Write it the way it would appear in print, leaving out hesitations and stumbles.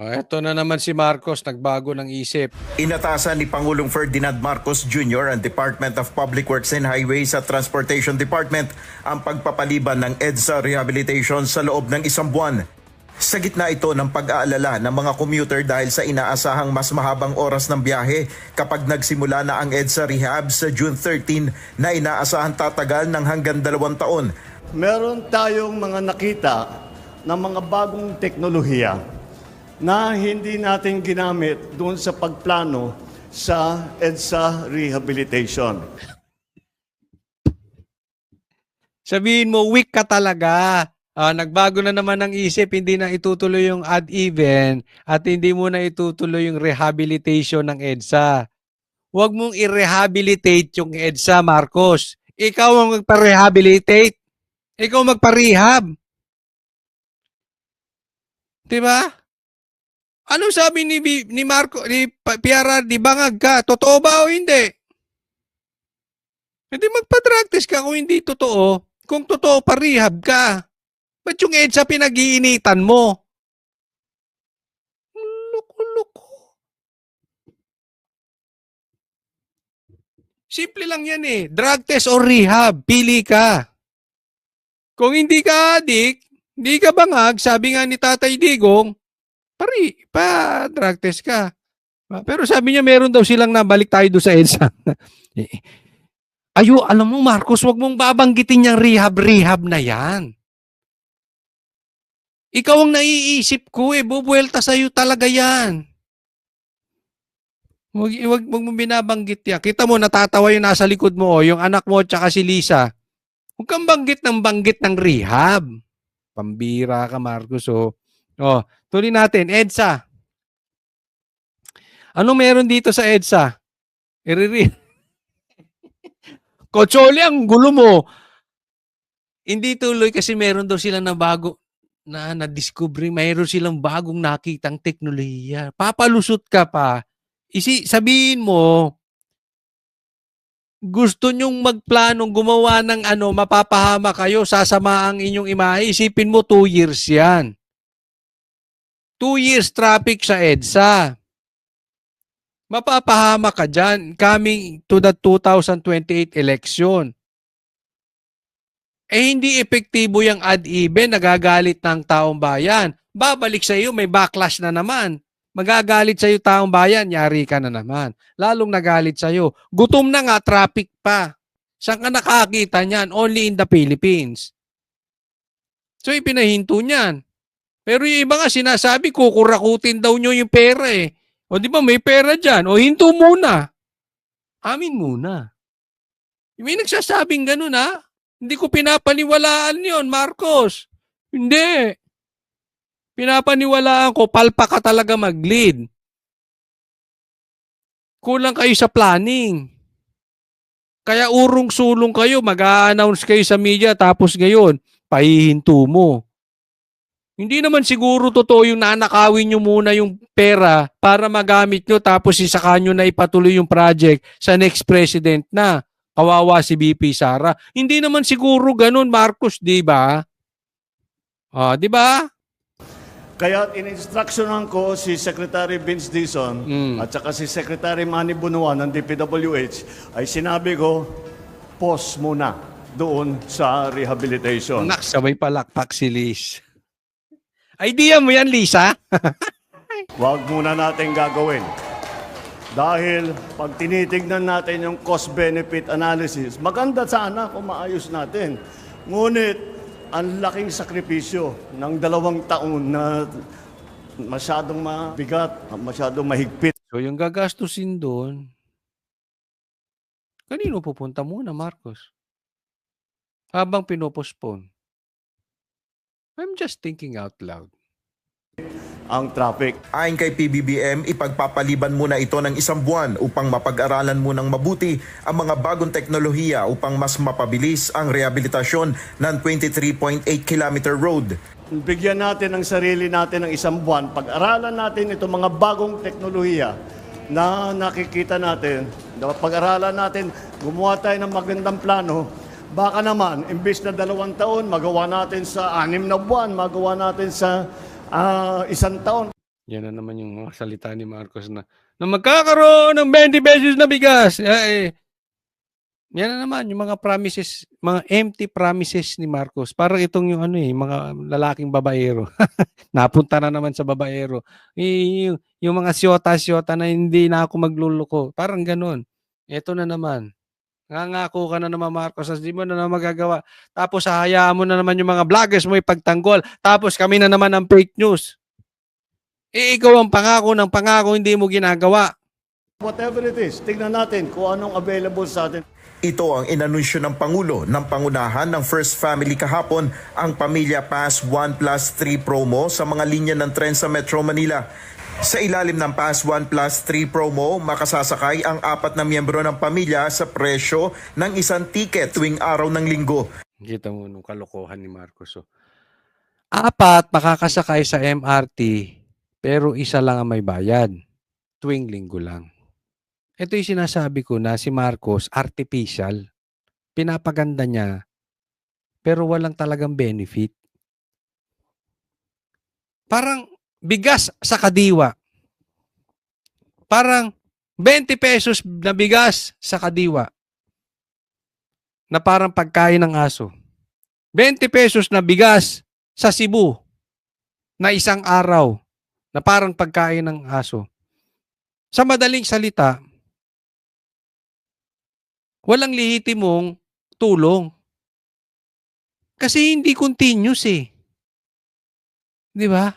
Eto na naman si Marcos, nagbago ng isip. Inatasan ni Pangulong Ferdinand Marcos Jr. ang Department of Public Works and Highways at Transportation Department ang pagpapaliban ng EDSA rehabilitation sa loob ng isang buwan. Sa gitna ito ng pag-aalala ng mga commuter dahil sa inaasahang mas mahabang oras ng biyahe kapag nagsimula na ang EDSA rehab sa June 13 na inaasahan tatagal ng hanggang 2 taon. Meron tayong mga nakita ng mga bagong teknolohiya na hindi natin ginamit doon sa pagplano sa EDSA rehabilitation. Sabihin mo, weak ka talaga. Nagbago na naman ng isip, hindi na itutuloy yung ad-even at hindi mo na itutuloy yung rehabilitation ng EDSA. Huwag mong i-rehabilitate yung EDSA, Marcos. Ikaw ang magpa-rehabilitate. Ikaw magpa-rehab. Diba? Anong sabi ni Marco, ni PRR, di bangag ka? Totoo ba o hindi? Hindi magpa-drug test ka kung hindi totoo. Kung totoo, pa-rehab ka. Ba't yung EDSA pinag-iinitan mo? Loko-loko. Simple lang yan eh. Drug test or rehab. Pili ka. Kung hindi ka adik, hindi ka bangag, sabi nga ni Tatay Digong, drug test ka. Pero sabi niya meron daw silang nabalik tayo doon sa EDSA. Alam mo Marcos, wag mong babanggitin yung rehab na yan. Ikaw ang naiisip ko eh, bubuelta sa'yo talaga yan. Wag mong binabanggit yan. Kita mo, natatawa yung nasa likod mo, yung anak mo tsaka si Lisa. Huwag kang banggit ng rehab. Pambira ka Marcos tuloy natin, EDSA. Ano meron dito sa EDSA? Kotsole, ang gulo mo. Hindi tuloy kasi meron daw silang na bago na-discover, mayroon silang bagong nakitang teknolohiya. Papalusot ka pa. Sabihin mo, gusto nyong magplanong gumawa ng mapapahama kayo, sasama ang inyong imahe, isipin mo 2 years yan. 2 years traffic sa EDSA. Mapapahama ka dyan coming to the 2028 election. Hindi epektibo yung ad-even, nagagalit ng taong bayan. Babalik sa iyo, may backlash na naman. Magagalit sa iyo taong bayan, yari ka na naman. Lalong nagalit sa iyo. Gutom na nga, traffic pa. Saan ka nakakita niyan? Only in the Philippines. So ipinahinto niyan. Pero yung iba nga sinasabi, kukurakutin daw nyo yung pera eh. O di ba may pera dyan? O hinto muna. Amin muna. May nagsasabing ganun ha. Hindi ko pinapaniwalaan yon, Marcos. Hindi. Pinapaniwalaan ko, palpa ka talaga mag-lead. Kulang kayo sa planning. Kaya urong-sulong kayo, mag-a-announce kayo sa media, tapos ngayon, pahihinto mo. Hindi naman siguro totoo yung nanakawin nyo muna yung pera para magamit nyo tapos isaka nyo na ipatuloy yung project sa next president na. Kawawa si BP Sara. Hindi naman siguro ganun, Marcos, di ba? Di ba? Kaya in-instructionan ko si Secretary Vince Dizon at saka si Secretary Manny Bunuan ng DPWH ay sinabi ko, pause muna doon sa rehabilitation. Sabay palakpak si Liz. Idea mo yan, Lisa? Huwag muna natin gagawin. Dahil pag tinitignan natin yung cost-benefit analysis, maganda sana kung maayos natin. Ngunit, ang laking sakripisyo ng 2 taon na masyadong mabigat, masyadong mahigpit. So yung gagastusin doon, kanino pupunta muna, Marcos? Habang pinopospone. I'm just thinking out loud. Ang traffic. Ayon kay PBBM, ipagpapaliban muna ito ng 1 buwan upang mapag-aralan munang mabuti ang mga bagong teknolohiya upang mas mapabilis ang rehabilitasyon ng 23.8 kilometer road. Bigyan natin ang sarili natin ng 1 buwan. Pag-aralan natin itong mga bagong teknolohiya na nakikita natin. Pag-aralan natin, gumawa tayo ng magandang plano. Baka naman, imbis na 2 taon, magawa natin sa 6 na buwan, magawa natin sa 1 taon. Yan na naman yung mga salita ni Marcos na magkakaroon ng 20 pesos na bigas. Yan na naman yung mga promises, mga empty promises ni Marcos. Parang itong yung mga lalaking babaero. Napunta na naman sa babaero. Yung mga siyota-siyota na hindi na ako magluluko. Parang ganun. Ito na naman. Nangako ka na naman, Marcos, as di mo na naman magagawa. Tapos hahayaan mo na naman yung mga vloggers mo ipagtanggol. Tapos kami na naman ang fake news. Ikaw ang pangako ng pangako, hindi mo ginagawa. Whatever it is, tignan natin kung anong available sa atin. Ito ang inanunsyo ng Pangulo ng pangunahan ng First Family kahapon, ang Pamilya Pass 1+3 promo sa mga linya ng tren sa Metro Manila. Sa ilalim ng Pass 1+3 promo, makasasakay ang 4 na miyembro ng pamilya sa presyo ng isang tiket tuwing araw ng linggo. Kita mo nung kalokohan ni Marcos. 4 makakasakay sa MRT, pero isa lang ang may bayad. Tuwing linggo lang. Ito yung sinasabi ko na si Marcos, artificial. Pinapaganda niya, pero walang talagang benefit. Parang bigas sa kadiwa. Parang 20 pesos na bigas sa kadiwa. Na parang pagkain ng aso. 20 pesos na bigas sa Cebu. Na isang araw. Na parang pagkain ng aso. Sa madaling salita, walang lehitimong tulong. Kasi hindi continuous eh. Di ba?